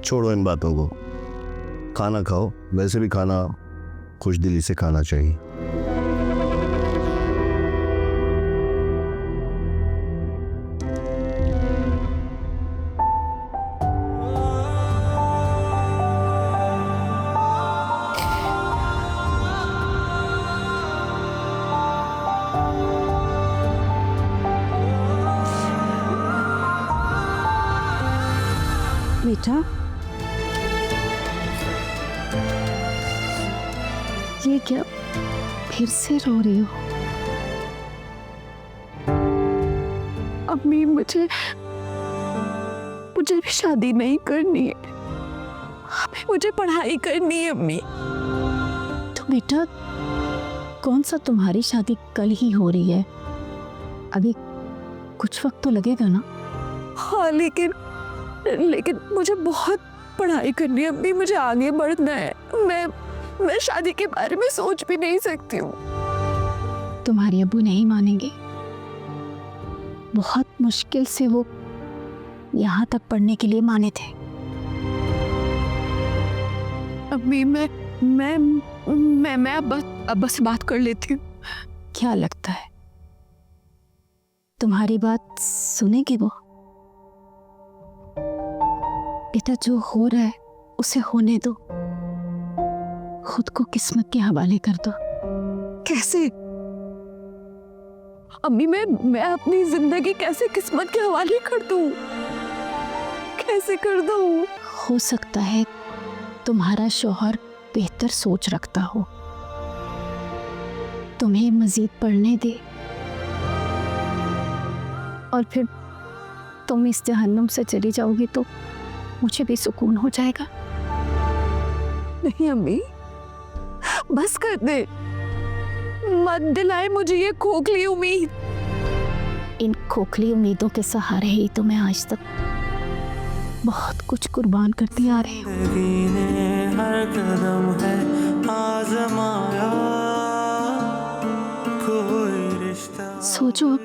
छोड़ो इन बातों को, खाना खाओ। वैसे भी खाना खुश दिली से खाना चाहिए। बेटा, ये क्या फिर से रो रही हो? अम्मी, मुझे भी शादी नहीं करनी है। अभी मुझे पढ़ाई करनी है अम्मी। तो बेटा, कौन सा तुम्हारी शादी कल ही हो रही है? अभी कुछ वक्त तो लगेगा ना? हाँ, लेकिन मुझे बहुत पढ़ाई करनी है अम्मी। मुझे आगे बढ़ना है। मैं शादी के बारे में सोच भी नहीं सकती हूँ। तुम्हारे अब्बू नहीं मानेंगे। बहुत मुश्किल से वो यहाँ तक पढ़ने के लिए माने थे। अम्मी, मैं अब बस बात कर लेती हूँ। क्या लगता है तुम्हारी बात सुनेगी वो? बेटा, जो हो रहा है उसे होने दो। खुद को किस्मत के हवाले कर दो। कैसे अम्मी? मैं अपनी जिंदगी कैसे किस्मत के हवाले कर दूं? कैसे कर दूं? हो सकता है तुम्हारा शौहर बेहतर सोच रखता हो, तुम्हें मजीद पढ़ने दे, और फिर तुम इस जहन्नुम से चली जाओगी तो मुझे भी सुकून हो जाएगा। नहीं अम्मी, बस कर दे। मत दिलाए मुझे ये खोखली उम्मीद। इन खोखली उम्मीदों के सहारे ही तो मैं आज तक बहुत कुछ कुर्बान करती आ रही हूँ। हर कदम है आज़माया, कोई रिश्ता सोचो अब।